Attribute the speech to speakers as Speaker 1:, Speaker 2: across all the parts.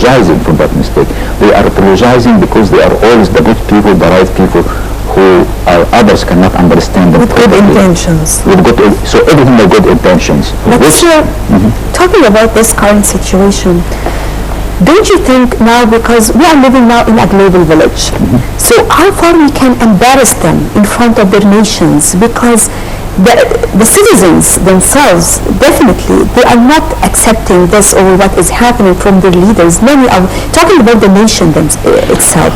Speaker 1: apologizing for that mistake. They are apologizing because they are always the good people, the right people, who others cannot understand them.
Speaker 2: With good intentions.
Speaker 1: So everything with good intentions.
Speaker 2: But talking about this current situation, don't you think now, because we are living now in a global village, so how far we can embarrass them in front of their nations, because the citizens themselves, definitely, they are not accepting this or what is happening from their leaders. Many are talking about the nation itself.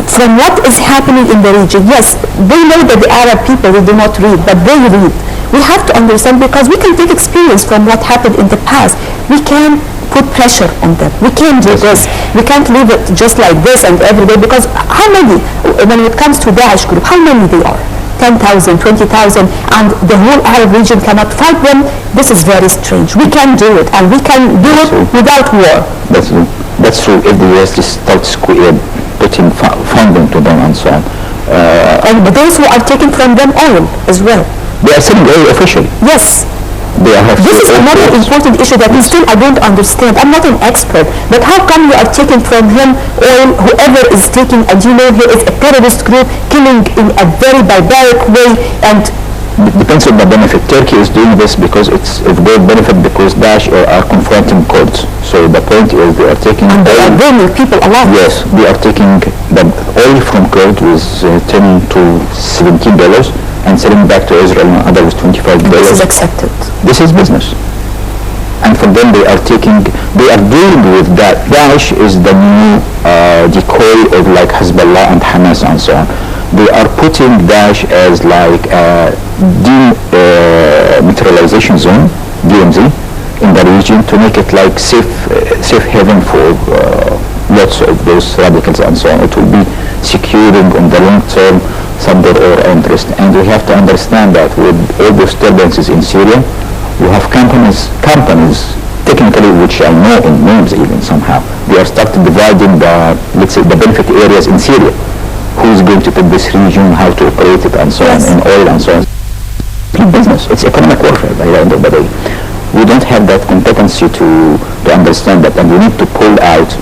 Speaker 2: From what is happening in the region, yes, they know that the Arab people, they do not read, but they read. We have to understand, because we can take experience from what happened in the past. We can put pressure on them. We can't do this. We can't leave it just like this and every day, because how many, when it comes to Daesh group, how many they are? 10,000, 20,000, and the whole Arab region cannot fight them. This is very strange. We can do it, and we can do it without war.
Speaker 1: That's true. If the US just starts putting funding to them and so on.
Speaker 2: And those who are taking from them oil as well.
Speaker 1: They are selling oil officially.
Speaker 2: Yes. This is another important issue that still I don't understand. I'm not an expert, but how come you are taking from him oil, whoever is taking, and you know he is a terrorist group, killing in a very barbaric way, and
Speaker 1: depends on the benefit. Turkey is doing this because it's a great benefit, because Daesh are confronting Kurds. So the point is they are taking
Speaker 2: and they are burning people alive.
Speaker 1: Yes, they are taking the oil from Kurds with $10 to $17 and selling back to Israel and others with $25.
Speaker 2: This is accepted.
Speaker 1: This is business. And for them, they are dealing with that. Daesh is the new decoy of like Hezbollah and Hamas and so on. They are putting Daesh as like a demilitarization zone, DMZ, in the region to make it like safe haven for lots of those radicals and so on. It will be securing on the long term some or interest. And we have to understand that with all those disturbances in Syria, we have companies technically, which I know in names even somehow, they are starting dividing the, let's say, the benefit areas in Syria. Who is going to take this region, how to operate it, and so on, in oil and so on. It's business. It's economic warfare by the end of the day. We don't have that competency to understand that, and we need to pull out,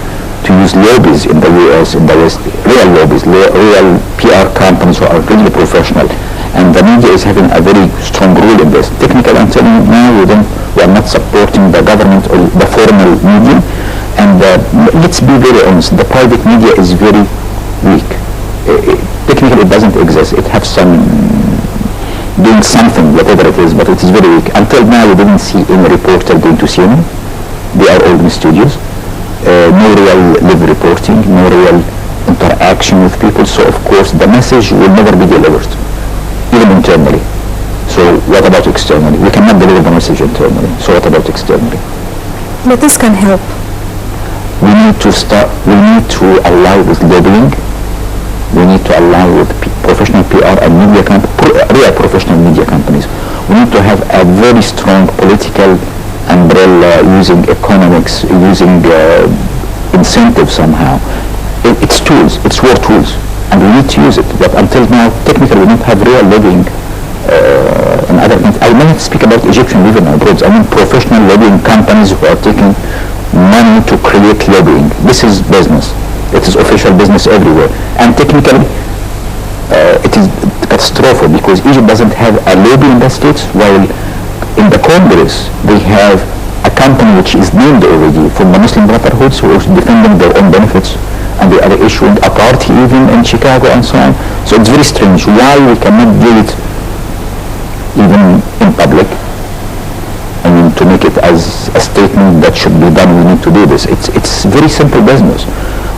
Speaker 1: to use lobbies in the US, in the West, real lobbies, real PR companies who are really professional. And the media is having a very strong role in this. Technically, until now, we are not supporting the government or the formal media. And let's be very honest, the private media is very weak. Technically, it doesn't exist. It has some doing something, whatever it is, but it is very weak. Until now, we didn't see any reporter going to CNN. They are all in studios. No real live reporting, no real interaction with people. So, of course, the message will never be delivered, even internally. So, what about externally? We cannot deliver the message internally. So, what about externally?
Speaker 2: But this can help.
Speaker 1: We need to allow with lobbying. We need to allow with professional PR and media real professional media companies. We need to have a very strong political umbrella, using economics, using incentives somehow. It's tools, it's war tools, and we need to use it. But until now, technically, we don't have real lobbying and other things. I may not speak about Egyptian living abroad. I mean professional lobbying companies who are taking money to create lobbying. This is business. It is official business everywhere. And technically, it is catastrophic because Egypt doesn't have a lobby in the states, while in the Congress they have a company which is named already from the Muslim Brotherhoods who are defending their own benefits, and they are issuing a party even in Chicago and so on. So it's very strange why we cannot do it even in public. I mean, to make it as a statement that should be done, we need to do this. It's very simple business.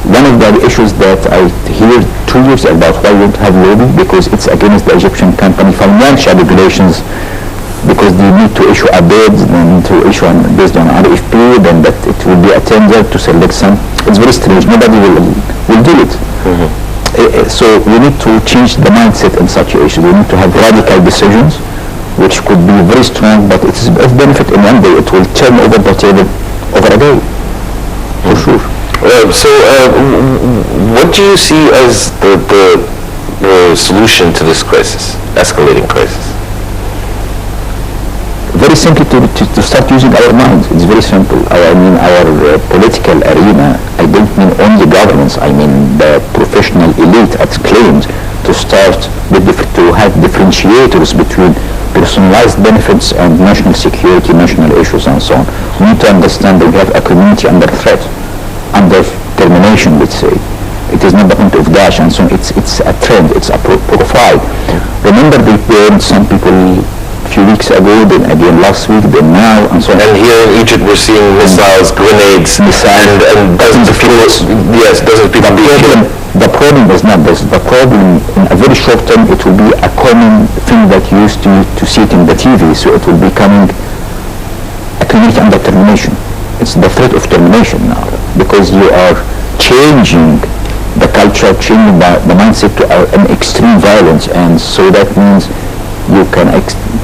Speaker 1: One of the issues that I hear 2 years about why we don't have lobby, because it's against the Egyptian company financial regulations, because they need to issue a bid, then to issue based on RFP, then that it will be a tender to select some. It's very strange. Nobody will do it. So we need to change the mindset in such issues. We need to have radical decisions, which could be very strong, but it is of benefit in one day. It will turn over the table over a day, for sure.
Speaker 3: So what do you see as the solution to this crisis, escalating crisis?
Speaker 1: Very simply to start using our minds. It's very simple. Our political arena, governance. I mean, the professional elite has claimed to start to have differentiators between personalized benefits and national security, national issues, and so on. We need to understand that we have a community under threat, under termination, let's say. It is not the point of dash and so on. It's a trend, it's a profile. Remember, they burned some people a few weeks ago, then again last week, then now, and so on.
Speaker 3: And here in Egypt, we're seeing missiles, grenades, and dozens of people. Yes, dozens of people being killed.
Speaker 1: The problem is not this. The problem, in a very short term, it will be a common thing that you used to see it in the TV. So it will be becoming a community under termination. It's the threat of termination now, because you are changing the culture, changing the mindset to an extreme violence, and so that means you can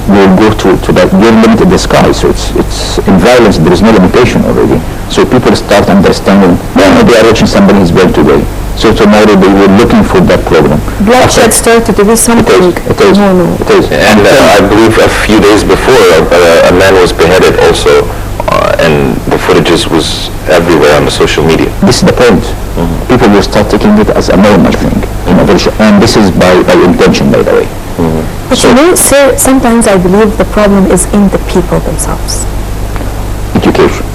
Speaker 1: will go to that, you're limited the sky. So it's in violence, there is no limitation already. So people start understanding, they are watching somebody who's born today. So tomorrow they were looking for that program.
Speaker 2: Bloodshed started to be something.
Speaker 1: It is.
Speaker 3: And I believe a few days before, a man was beheaded also, and the footages was everywhere on the social media.
Speaker 1: This is the point. People will start taking it as a normal thing, and this is by intention, by the way.
Speaker 2: But you know, sir, sometimes I believe the problem is in the people themselves.
Speaker 1: Education.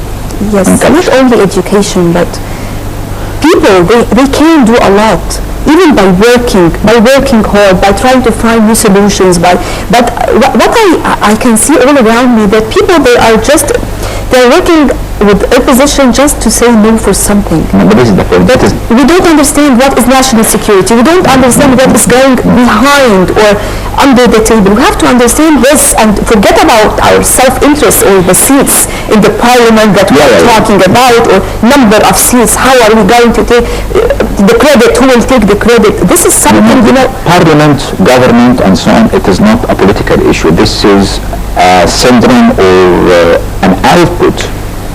Speaker 2: Yes, not only education, but people, they can do a lot, even by working hard, by trying to find new solutions. But what I can see all around me, that people, they're working with opposition just to say no for something.
Speaker 1: No, but this is the point.
Speaker 2: But we don't understand what is national security. We don't understand what is going behind or under the table. We have to understand this and forget about our self-interest or the seats in the parliament that we are talking about, or number of seats. How are we going to take the credit? Who will take the credit? This is something,
Speaker 1: Parliament, government, and so on, it is not a political issue. This is a syndrome or an output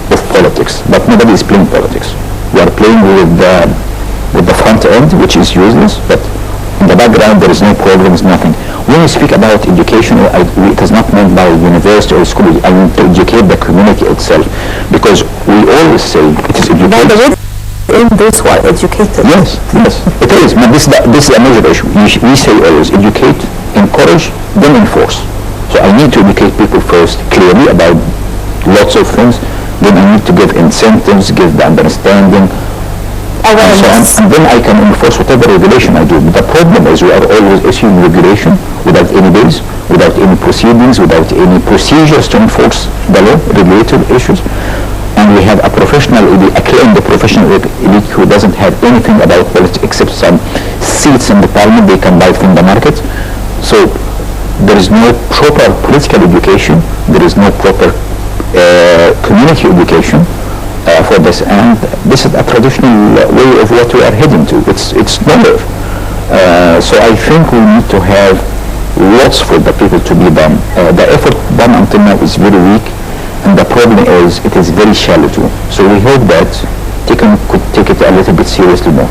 Speaker 1: of politics, but nobody is playing politics. We are playing with the front end, which is useless, but in the background there is no programs, nothing. When we speak about education, it is not meant by university or school. I mean to educate the community itself, because we always say it is education.
Speaker 2: In those who are educated.
Speaker 1: Yes, it is. But this is a major issue. We say always educate, encourage, then enforce. So I need to educate people first clearly about lots of things. Then I need to give incentives, give the understanding,
Speaker 2: awareness,
Speaker 1: and then I can enforce whatever regulation I do. But the problem is we are always issuing regulation without any base, without any proceedings, without any procedures to enforce the law, regulated issues. And we have a professional elite, acclaimed professional elite who doesn't have anything about politics except some seats in the parliament they can buy from the market. So there is no proper political education, there is no proper community education for this, and this is a traditional way of what we are heading to. It's nowhere. So I think we need to have lots for the people to be done. The effort done until now is very weak, and the problem is it is very shallow too. So we hope that could take it a little bit seriously more.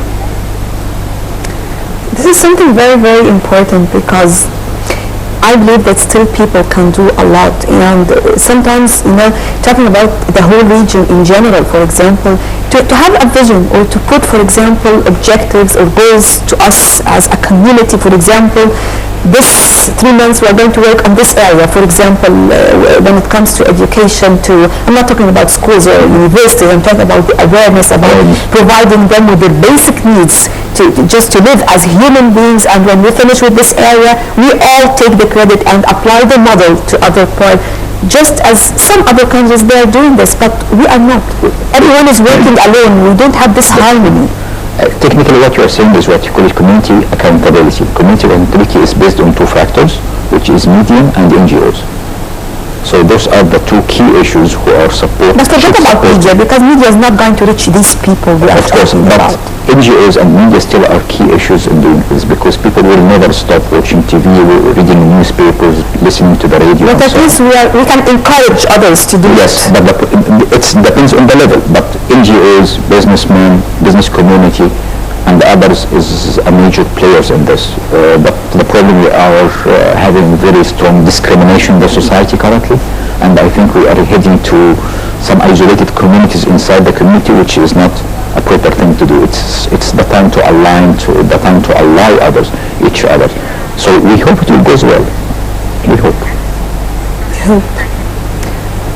Speaker 2: This is something very, very important, because I believe that still people can do a lot, and sometimes, talking about the whole region in general, for example, to have a vision, or to put, for example, objectives or goals to us as a community. For example, this 3 months we are going to work on this area, for example, when it comes to education. I'm not talking about schools or universities, I'm talking about the awareness, about providing them with their basic needs just to live as human beings. And when we finish with this area, we all take the credit and apply the model to other parts, just as some other countries, they are doing this, but we are not. Everyone is working alone. We don't have this harmony.
Speaker 1: Technically what you are saying is what you call it community accountability. Community accountability is based on 2 factors, which is media and NGOs. So those are the 2 key issues who are supported.
Speaker 2: But forget about media, because media is not going to reach these people we are talking about.
Speaker 1: NGOs and media still are key issues in doing this, because people will never stop watching TV, reading newspapers, listening to the radio.
Speaker 2: But at least we can encourage others to do
Speaker 1: yes, but it depends on the level. But NGOs, businessmen, business community, and others is a major players in this. But the problem, we are having very strong discrimination in the society currently, and I think we are heading to some isolated communities inside the community, which is not a proper thing to do. It's the time to align, the time to allow each other. So we hope it goes well. We hope.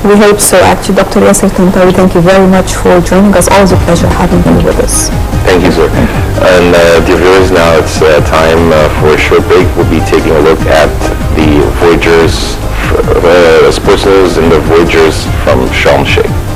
Speaker 2: We hope so. Actually, Dr. Yasser Tantawi, thank you very much for joining us. Always a pleasure having you with us.
Speaker 3: Thank you, sir. And dear viewers, now it's time for a short break. We'll be taking a look at the Voyagers, sports news and the Voyagers from Sharm el-Sheikh.